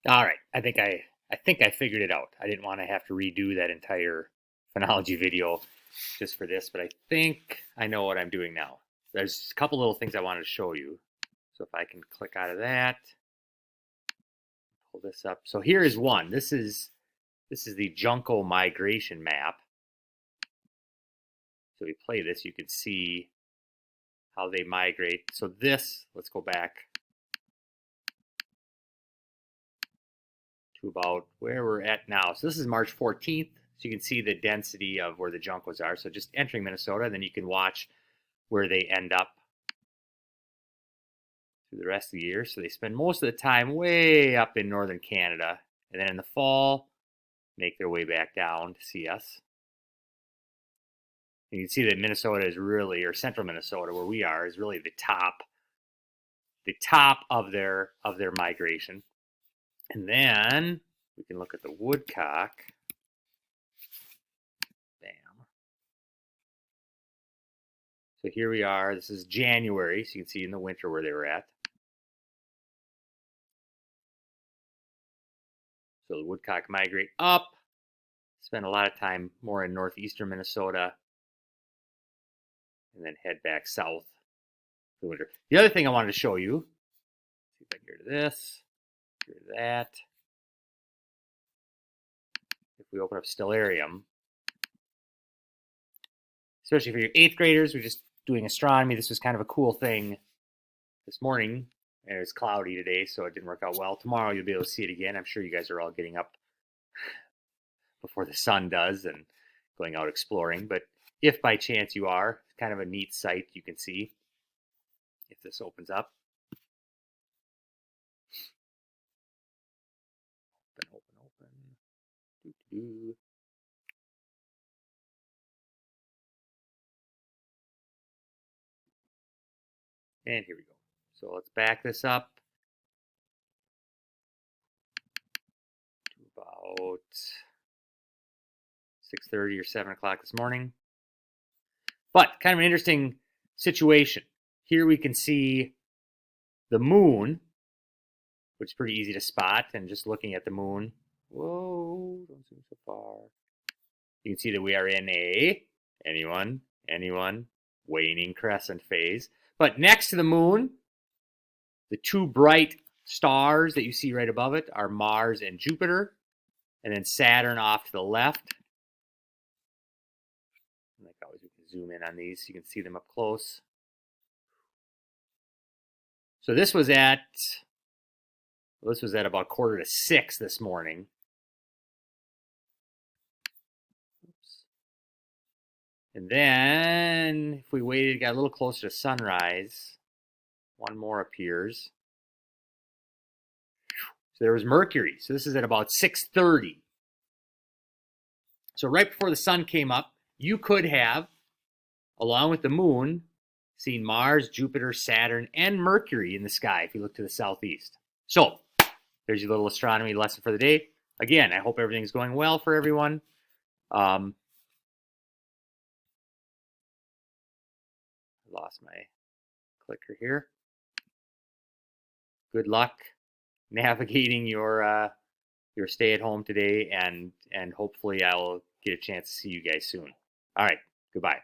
All right, I think I figured it out. I didn't want to have to redo that entire phenology video just for this, but I think I know what I'm doing now. There's a couple little things I wanted to show you. So if I can click out of that, pull this up. So here is one. This is the Junco Migration map. So we play this, you can see how they migrate. So this, let's go back to about where we're at now. So this is March 14th. So you can see the density of where the Juncos are. So just entering Minnesota, and then you can watch where they end up through the rest of the year. So they spend most of the time way up in northern Canada. And then in the fall, make their way back down to see us. And you can see that Minnesota is really, or central Minnesota, where we are, is really the top of their migration. And then we can look at the woodcock. Bam. So here we are. This is January, so you can see in the winter where they were at. So the woodcock migrate up, spend a lot of time more in northeastern Minnesota, and then head back south for the winter. The other thing I wanted to show you, see if I can get rid of this, get rid of that. If we open up Stellarium, especially for your 8th graders, we're just doing astronomy. This was kind of a cool thing this morning. And it was cloudy today, so it didn't work out well. Tomorrow you'll be able to see it again. I'm sure you guys are all getting up before the sun does and going out exploring. But if by chance you are, it's kind of a neat sight you can see if this opens up. Open. And here we go. So let's back this up to about 6:30 or 7 o'clock this morning. But kind of an interesting situation. Here we can see the moon, which is pretty easy to spot. And just looking at the moon, whoa, don't zoom so far. You can see that we are in a, anyone, waning crescent phase. But next to the moon, the two bright stars that you see right above it are Mars and Jupiter, and then Saturn off to the left. Like always, we can zoom in on these so you can see them up close. So this was at about 5:45 this morning. Oops. And then if we waited, got a little closer to sunrise, one more appears. So there was Mercury. So this is at about 6:30. So right before the sun came up, you could have, along with the moon, seen Mars, Jupiter, Saturn, and Mercury in the sky if you look to the southeast. So there's your little astronomy lesson for the day. Again, I hope everything's going well for everyone. I lost my clicker here. Good luck navigating your stay at home today, and hopefully I'll get a chance to see you guys soon. All right, goodbye.